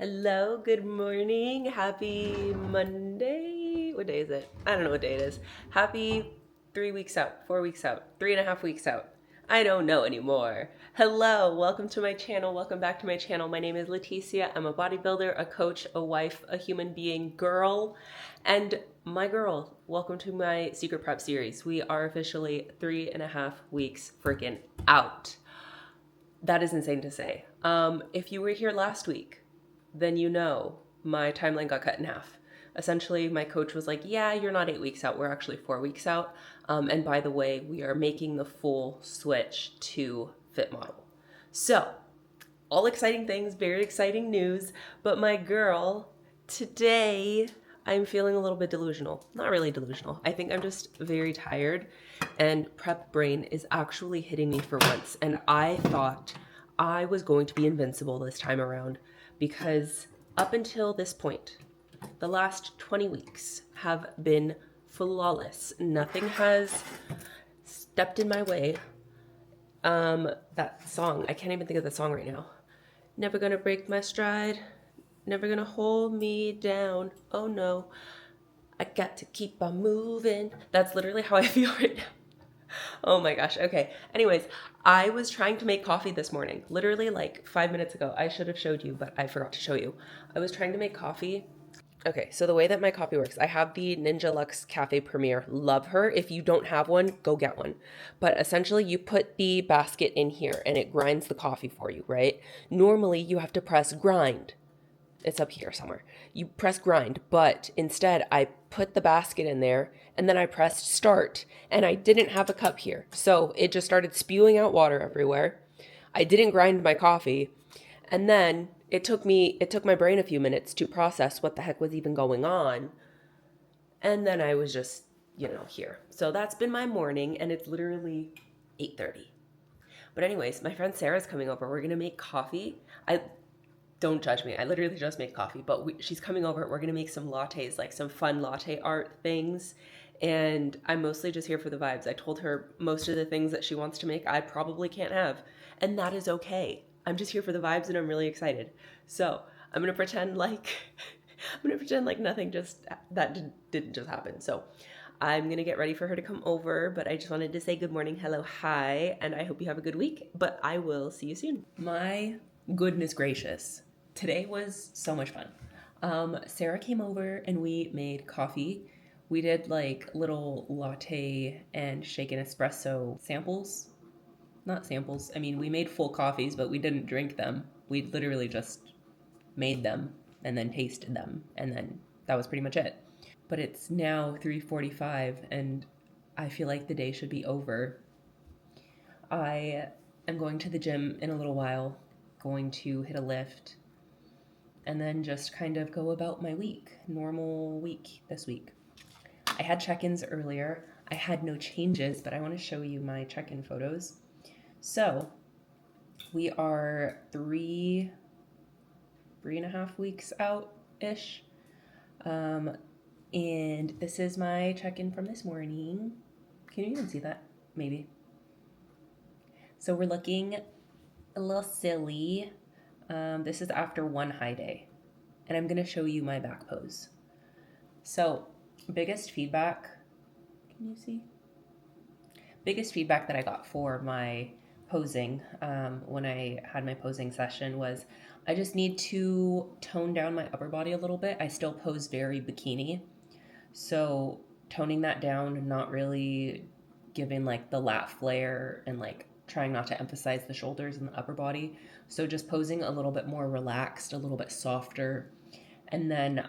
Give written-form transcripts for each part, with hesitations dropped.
Hello, good morning. Happy Monday. What day is it? I don't know what day it is. Happy 3 weeks out, 4 weeks out, 3.5 weeks out. I don't know anymore. Hello, welcome to my channel. Welcome back to my channel. My name is Leticia. I'm a bodybuilder, a coach, a wife, a human being, girl. And my girl, welcome to my Secret Prep series. We are officially 3.5 weeks freaking out. That is insane to say. If you were here last week, then you know my timeline got cut in half. Essentially, my coach was like, yeah, you're not 8 weeks out. We're actually 4 weeks out. And by the way, we are making the full switch to Fit Model. So, all exciting things, very exciting news. But my girl, today I'm feeling a little bit delusional. Not really delusional. I think I'm just very tired, and prep brain is actually hitting me for once. And I thought I was going to be invincible this time around because up until this point, the last 20 weeks have been flawless. Nothing has stepped in my way. That song, I can't even think of the song right now. Never gonna break my stride, never gonna hold me down. Oh no, I got to keep on moving. That's literally how I feel right now. Oh my gosh. Okay. Anyways, I was trying to make coffee this morning, literally like 5 minutes ago. I should have showed you, but I forgot to show you. I was trying to make coffee. Okay, so the way that my coffee works, I have the Ninja Luxe Cafe Premier. Love her. If you don't have one, go get one. But essentially, you put the basket in here and it grinds the coffee for you, right? Normally, you have to press grind. It's up here somewhere. You press grind, but instead, I put the basket in there and then I pressed start, and I didn't have a cup here. So it just started spewing out water everywhere. I didn't grind my coffee. And then it took my brain a few minutes to process what the heck was even going on. And then I was just, here. So that's been my morning, and it's literally 8:30. But anyways, my friend Sarah's coming over. We're going to make coffee. I Don't judge me. I literally just made coffee, but she's coming over. We're going to make some lattes, like some fun latte art things. And I'm mostly just here for the vibes. I told her most of the things that she wants to make, I probably can't have. And that is okay. I'm just here for the vibes and I'm really excited. So I'm going to pretend like, nothing didn't just happen. So I'm going to get ready for her to come over, but I just wanted to say good morning, hello, hi, and I hope you have a good week, but I will see you soon. My goodness gracious. Today was so much fun. Sarah came over and we made coffee. We did like little latte and shaken espresso samples. Not samples. I mean, we made full coffees, but we didn't drink them. We literally just made them and then tasted them, and then that was pretty much it. But it's now 3:45 and I feel like the day should be over. I am going to the gym in a little while, going to hit a lift, and then just kind of go about my week. Normal week this week. I had check-ins earlier. I had no changes, but I want to show you my check-in photos. So we are 3.5 weeks out-ish. And this is my check-in from this morning. Can you even see that? Maybe. So we're looking a little silly. This is after one high day. And I'm going to show you my back pose. So, biggest feedback, can you see? Biggest feedback that I got for my posing when I had my posing session was I just need to tone down my upper body a little bit. I still pose very bikini. So, toning that down, not really giving like the lat flare and like trying not to emphasize the shoulders and the upper body. So just posing a little bit more relaxed, a little bit softer. And then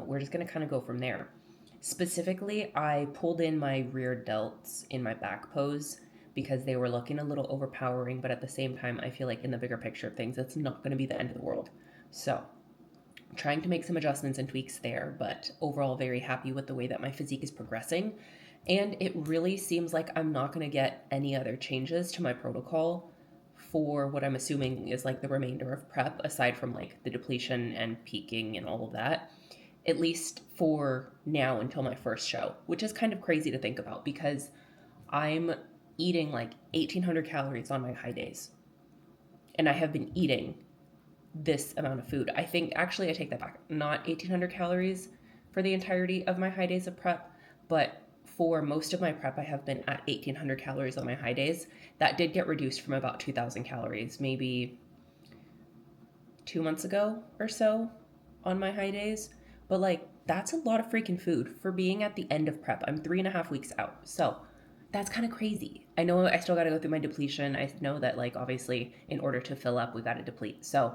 we're just going to kind of go from there. Specifically, I pulled in my rear delts in my back pose because they were looking a little overpowering, but at the same time, I feel like in the bigger picture of things, it's not going to be the end of the world. So trying to make some adjustments and tweaks there, but overall very happy with the way that my physique is progressing. And it really seems like I'm not going to get any other changes to my protocol for what I'm assuming is like the remainder of prep, aside from like the depletion and peaking and all of that, at least for now until my first show, which is kind of crazy to think about because I'm eating like 1,800 calories on my high days. And I have been eating this amount of food. I think actually I take that back. Not 1,800 calories for the entirety of my high days of prep, but for most of my prep, I have been at 1,800 calories on my high days. That did get reduced from about 2,000 calories, maybe 2 months ago or so on my high days. But like, that's a lot of freaking food for being at the end of prep. I'm 3.5 weeks out. So that's kind of crazy. I know I still got to go through my depletion. I know that, like, obviously, in order to fill up, we got to deplete. So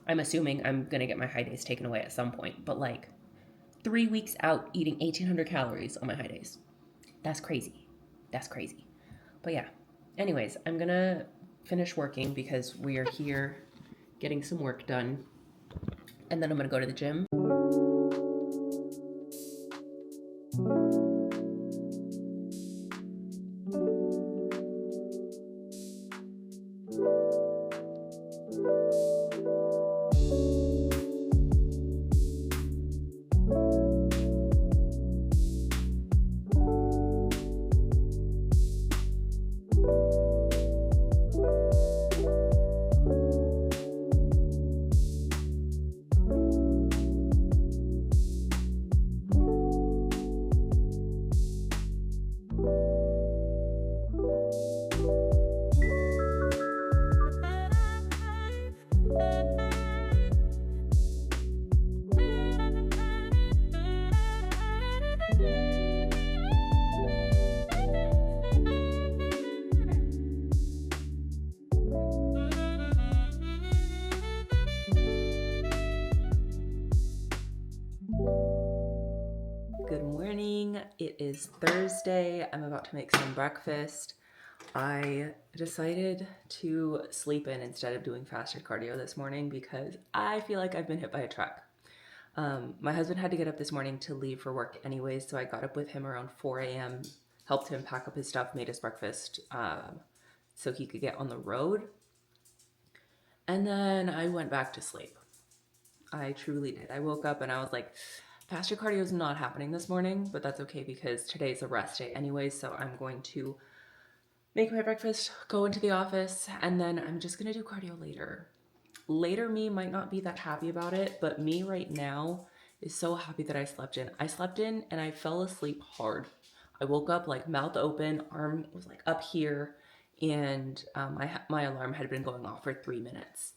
I'm assuming I'm going to get my high days taken away at some point. But like, 3 weeks out eating 1,800 calories on my high days. That's crazy. That's crazy. But yeah. Anyways, I'm going to finish working because we are here getting some work done. And then I'm going to go to the gym. Good morning. It is Thursday. I'm about to make some breakfast. I decided to sleep in instead of doing fasted cardio this morning because I feel like I've been hit by a truck. My husband had to get up this morning to leave for work anyways, so I got up with him around 4 a.m., helped him pack up his stuff, made his breakfast so he could get on the road. And then I went back to sleep. I truly did. I woke up and I was like, fasted cardio is not happening this morning, but that's okay because today's a rest day anyways, so I'm going to make my breakfast, go into the office, and then I'm just going to do cardio later. Later me might not be that happy about it, but me right now is so happy that I slept in. I slept in and I fell asleep hard. I woke up like mouth open, arm was like up here, and my alarm had been going off for 3 minutes.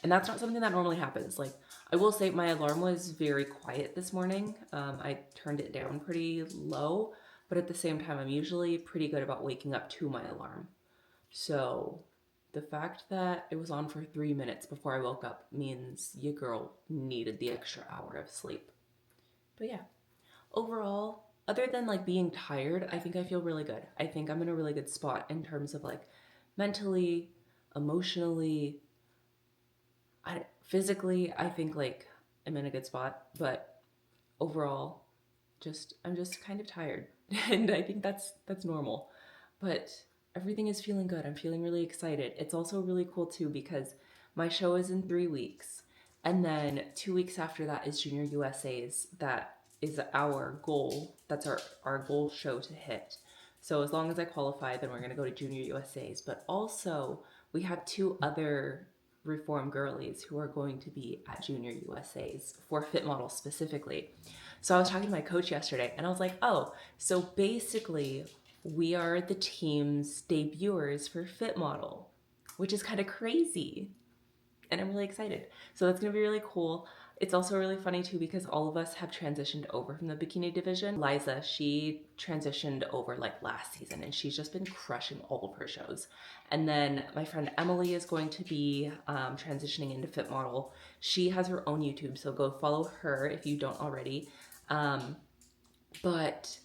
And that's not something that normally happens. Like, I will say my alarm was very quiet this morning. I turned it down pretty low, but at the same time, I'm usually pretty good about waking up to my alarm. So the fact that it was on for 3 minutes before I woke up means your girl needed the extra hour of sleep. But yeah, overall, other than like being tired, I think I feel really good. I think I'm in a really good spot in terms of like mentally, emotionally, physically, I think like I'm in a good spot, but overall, I'm just kind of tired, and I think that's normal. But everything is feeling good. I'm feeling really excited. It's also really cool too because my show is in 3 weeks, and then 2 weeks after that is Junior USA's. That is our goal. That's our goal show to hit. So as long as I qualify, then we're gonna go to Junior USA's. But also we have two other reform girlies who are going to be at Junior USA's for Fit Model specifically. So I was talking to my coach yesterday and I was like, oh, so basically we are the team's debuters for Fit Model, which is kind of crazy. And I'm really excited. So that's going to be really cool. It's also really funny too because all of us have transitioned over from the bikini division. Liza, she transitioned over like last season and she's just been crushing all of her shows. And then my friend Emily is going to be transitioning into Fit Model. She has her own YouTube, so go follow her if you don't already. But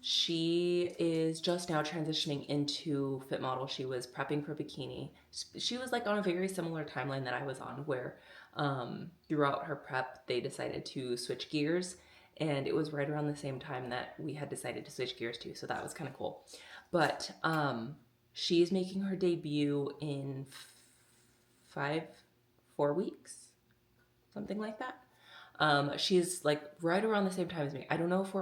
she is just now transitioning into Fit Model. She was prepping for bikini. She was like on a very similar timeline that I was on, where throughout her prep they decided to switch gears, and it was right around the same time that we had decided to switch gears too, so that was kind of cool. But she's making her debut in 4 weeks, something like that. She's like right around the same time as me. I don't know if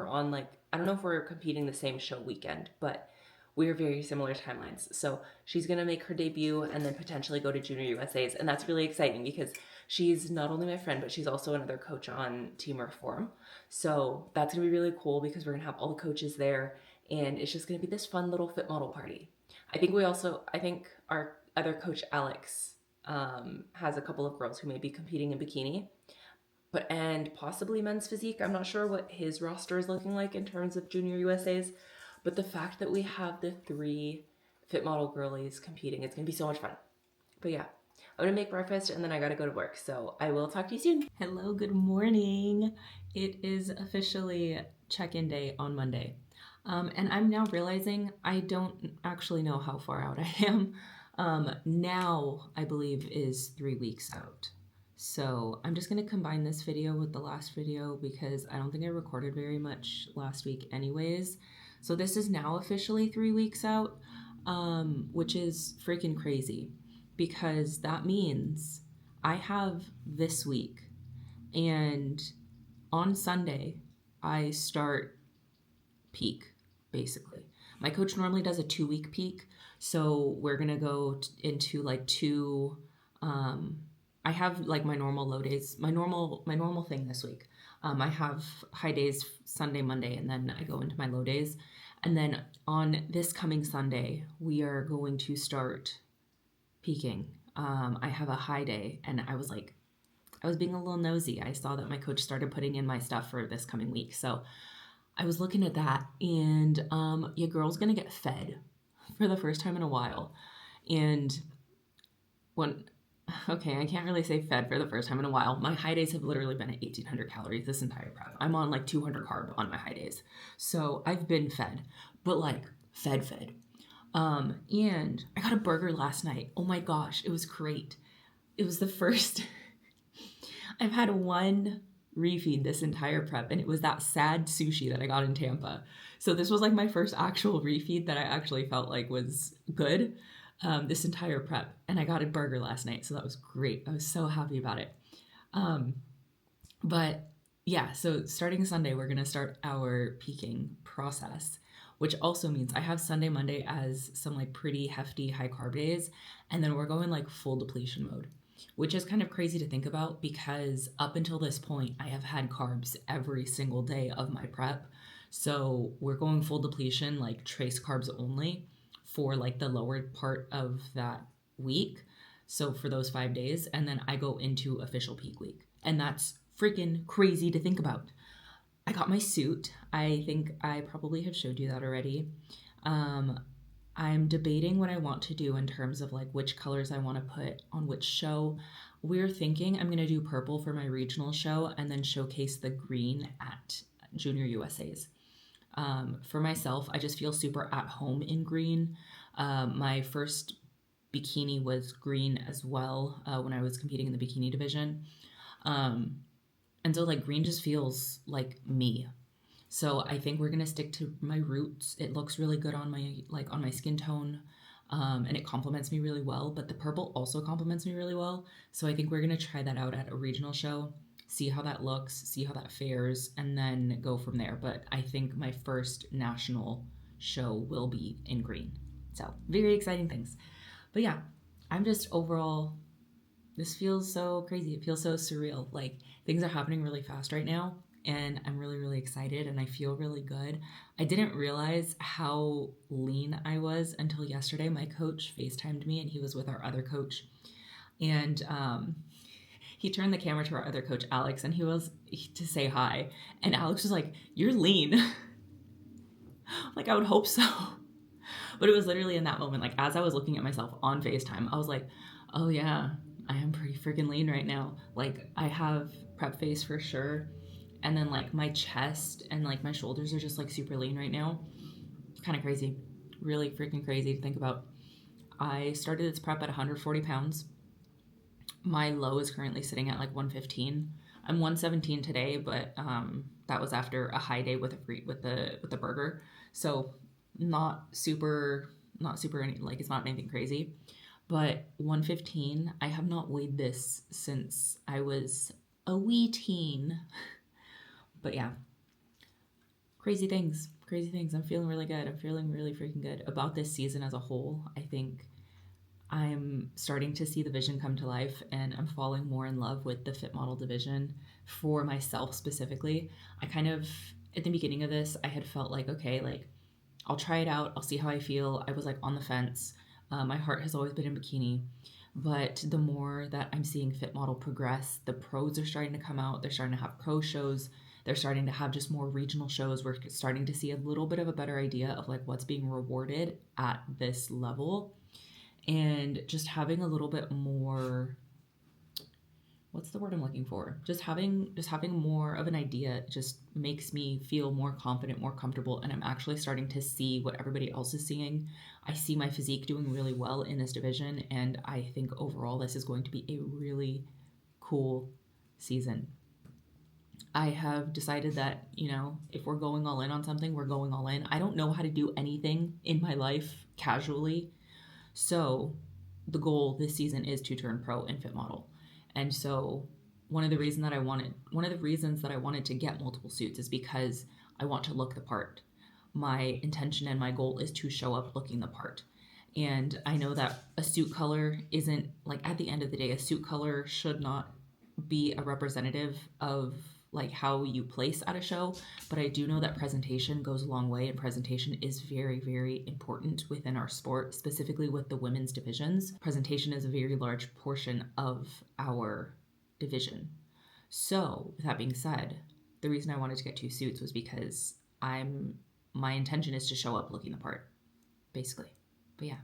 we're competing the same show weekend, but we're very similar timelines. So she's gonna make her debut and then potentially go to Junior USA's, and that's really exciting because She's not only my friend, but she's also another coach on Team Reform. So that's going to be really cool because we're going to have all the coaches there, and it's just going to be this fun little fit model party. I think our other coach, Alex, has a couple of girls who may be competing in bikini, and possibly men's physique. I'm not sure what his roster is looking like in terms of Junior USA's, but the fact that we have the 3 fit model girlies competing, it's going to be so much fun. But yeah, I'm going to make breakfast and then I got to go to work. So I will talk to you soon. Hello, good morning. It is officially check-in day on Monday. And I'm now realizing I don't actually know how far out I am. Now, I believe, is 3 weeks out. So I'm just going to combine this video with the last video because I don't think I recorded very much last week anyways. So this is now officially 3 weeks out, which is freaking crazy because that means I have this week, and on Sunday, I start peak, basically. My coach normally does a 2-week peak, so we're gonna go into like 2. I have like my normal low days, my normal thing this week. I have high days Sunday, Monday, and then I go into my low days. And then on this coming Sunday, we are going to start peaking. I have a high day, and I was being a little nosy. I saw that my coach started putting in my stuff for this coming week. So I was looking at that, and your girl's gonna get fed for the first time in a while. And I can't really say fed for the first time in a while. My high days have literally been at 1,800 calories this entire prep. I'm on like 200 carb on my high days. So I've been fed, but like fed. And I got a burger last night. Oh my gosh, it was great. It was the first. I've had one refeed this entire prep, and it was that sad sushi that I got in Tampa. So this was like my first actual refeed that I actually felt like was good this entire prep. And I got a burger last night, so that was great. I was so happy about it. But yeah, so starting Sunday, we're going to start our peaking process, which also means I have Sunday, Monday as some like pretty hefty high carb days. And then we're going like full depletion mode, which is kind of crazy to think about because up until this point, I have had carbs every single day of my prep. So we're going full depletion, like trace carbs only for like the lower part of that week. So for those 5 days, and then I go into official peak week. And that's freaking crazy to think about. I got my suit. I think I probably have showed you that already. I'm debating what I want to do in terms of like which colors I want to put on which show. We're thinking I'm going to do purple for my regional show and then showcase the green at Junior USA's. For myself, I just feel super at home in green. My first bikini was green as well when I was competing in the bikini division. And so like green just feels like me. So I think we're gonna stick to my roots. It looks really good on my skin tone, and it complements me really well. But the purple also complements me really well. So I think we're gonna try that out at a regional show, see how that looks, see how that fares, and then go from there. But I think my first national show will be in green. So very exciting things. But yeah, I'm just overall. This feels so crazy. It feels so surreal. Like things are happening really fast right now, and I'm really, really excited and I feel really good. I didn't realize how lean I was until yesterday. My coach FaceTimed me and he was with our other coach. And he turned the camera to our other coach, Alex, and he was to say hi. And Alex was like, "You're lean." Like, I would hope so. But it was literally in that moment, like as I was looking at myself on FaceTime, I was like, oh yeah, I am pretty freaking lean right now. Like I have prep face for sure. And then like my chest and like my shoulders are just like super lean right now. Kind of crazy. Really freaking crazy to think about. I started this prep at 140 pounds. My low is currently sitting at like 115. I'm 117 today, but that was after a high day with the burger. So not super like it's not anything crazy. But 115, I have not weighed this since I was a wee teen. But yeah, crazy things. I'm feeling really good. I'm feeling really freaking good about this season as a whole. I think I'm starting to see the vision come to life, and I'm falling more in love with the fit model division for myself specifically. I kind of, at the beginning of this, I had felt like, okay, like I'll try it out, I'll see how I feel. I was like on the fence. My heart has always been in bikini. But the more that I'm seeing Fit Model progress, the pros are starting to come out. They're starting to have pro shows. They're starting to have just more regional shows. We're starting to see a little bit of a better idea of like what's being rewarded at this level, and just having a little bit more, what's the word I'm looking for? Just having more of an idea just makes me feel more confident, more comfortable, and I'm actually starting to see what everybody else is seeing. I see my physique doing really well in this division, and I think overall this is going to be a really cool season. I have decided that, if we're going all in on something, we're going all in. I don't know how to do anything in my life casually. So the goal this season is to turn pro and fit model. And so one of the reasons that I wanted to get multiple suits is because I want to look the part. My intention and my goal is to show up looking the part. And I know that a suit color isn't, like, at the end of the day, a suit color should not be a representative of like how you place at a show, but I do know that presentation goes a long way, and presentation is very, very important within our sport, specifically with the women's divisions. Presentation is a very large portion of our division. So with that being said, the reason I wanted to get two suits was because my intention is to show up looking the part, basically. But yeah,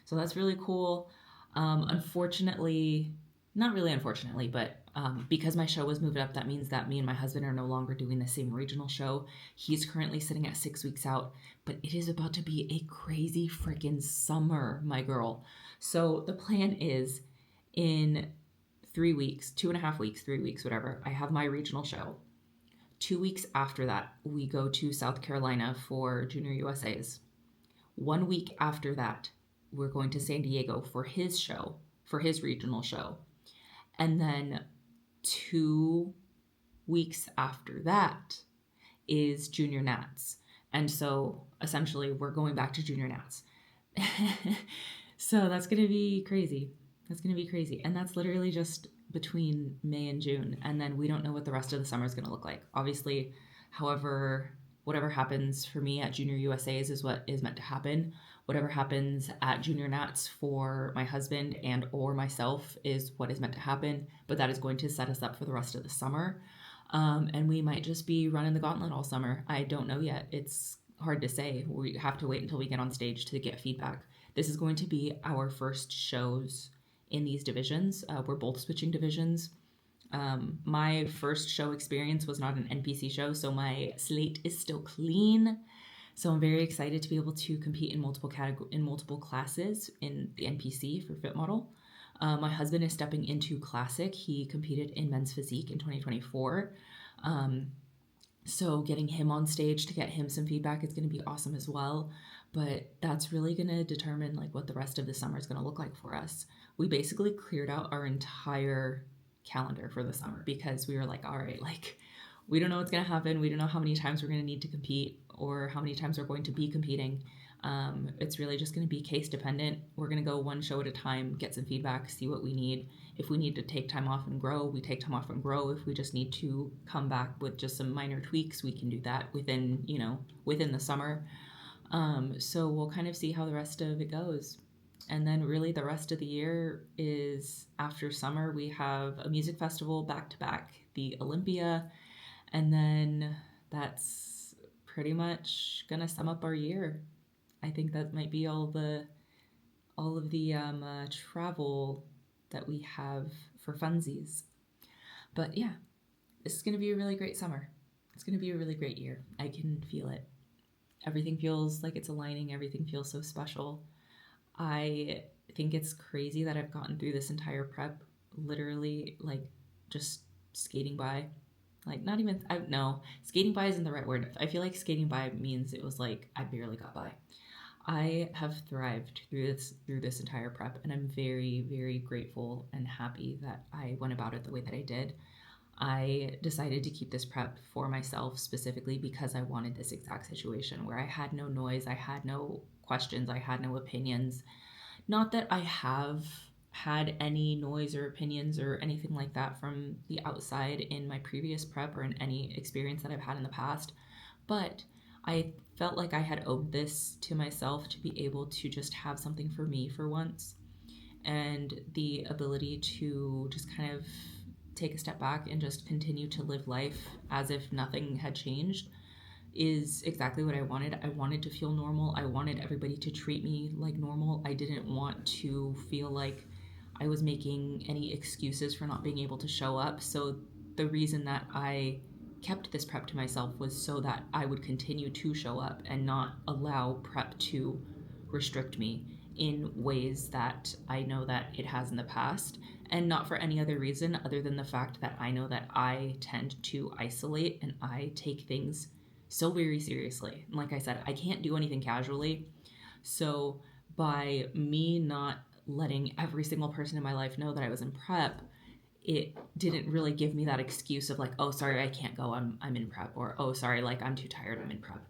so that's really cool. Unfortunately, not really unfortunately, but because my show was moved up, that means that me and my husband are no longer doing the same regional show. He's currently sitting at 6 weeks out, but it is about to be a crazy freaking summer, my girl. So the plan is, in 3 weeks, 2.5 weeks, 3 weeks, whatever, I have my regional show. 2 weeks after that, we go to South Carolina for Junior USA's. 1 week after that, we're going to San Diego for his show, for his regional show. And then 2 weeks after that is Junior Nats. And so essentially we're going back to Junior Nats. So that's going to be crazy. That's going to be crazy. And that's literally just between May and June. And then we don't know what the rest of the summer is going to look like. Obviously, whatever happens for me at Junior USA's is what is meant to happen. Whatever happens at Junior Nats for my husband and or myself is what is meant to happen, but that is going to set us up for the rest of the summer. And we might just be running the gauntlet all summer. I don't know yet. It's hard to say. We have to wait until we get on stage to get feedback. This is going to be our first shows in these divisions. We're both switching divisions. My first show experience was not an NPC show, so my slate is still clean. So I'm very excited to be able to compete in multiple classes in the NPC for Fit Model. My husband is stepping into Classic. He competed in Men's Physique in 2024. So getting him on stage to get him some feedback is going to be awesome as well. But that's really going to determine like what the rest of the summer is going to look like for us. We basically cleared out our entire calendar for the summer because we were like, all right, like we don't know what's going to happen. We don't know how many times we're going to need to compete or how many times we're going to be competing. It's really just going to be case dependent. We're going to go one show at a time, get some feedback, see what we need. If we need to take time off and grow, we take time off and grow. If we just need to come back with just some minor tweaks, we can do that within the summer. So we'll kind of see how the rest of it goes. And then really the rest of the year is after summer, we have a music festival back to back, the Olympia. And then that's pretty much going to sum up our year. I think that might be all of the travel that we have for funsies. But yeah, this is going to be a really great summer. It's going to be a really great year. I can feel it. Everything feels like it's aligning. Everything feels so special. I think it's crazy that I've gotten through this entire prep literally like just skating by. Like not even, no, skating by isn't the right word. I feel like skating by means it was like I barely got by. I have thrived through this entire prep, and I'm very, very grateful and happy that I went about it the way that I did. I decided to keep this prep for myself specifically because I wanted this exact situation where I had no noise, I had no questions, I had no opinions. Not that I have had any noise or opinions or anything like that from the outside in my previous prep or in any experience that I've had in the past, but I felt like I had owed this to myself to be able to just have something for me for once, and the ability to just kind of take a step back and just continue to live life as if nothing had changed is exactly what I wanted. I wanted to feel normal. I wanted everybody to treat me like normal. I didn't want to feel like I was making any excuses for not being able to show up. So the reason that I kept this prep to myself was so that I would continue to show up and not allow prep to restrict me in ways that I know that it has in the past, and not for any other reason other than the fact that I know that I tend to isolate and I take things so very seriously. And like I said, I can't do anything casually. So by me not letting every single person in my life know that I was in prep, it didn't really give me that excuse of like, oh, sorry, I can't go. I'm in prep, or oh, sorry, like I'm too tired. I'm in prep.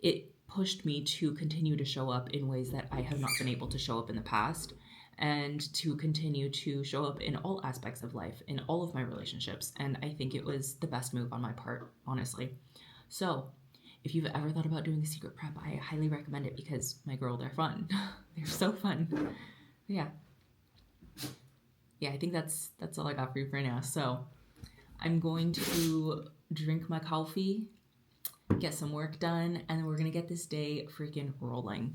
It pushed me to continue to show up in ways that I have not been able to show up in the past, and to continue to show up in all aspects of life, in all of my relationships. And I think it was the best move on my part, honestly. So, if you've ever thought about doing a secret prep, I highly recommend it because my girl, they're fun. They're so fun. But yeah. Yeah, I think that's all I got for you for now. So, I'm going to drink my coffee, get some work done, and then we're going to get this day freaking rolling.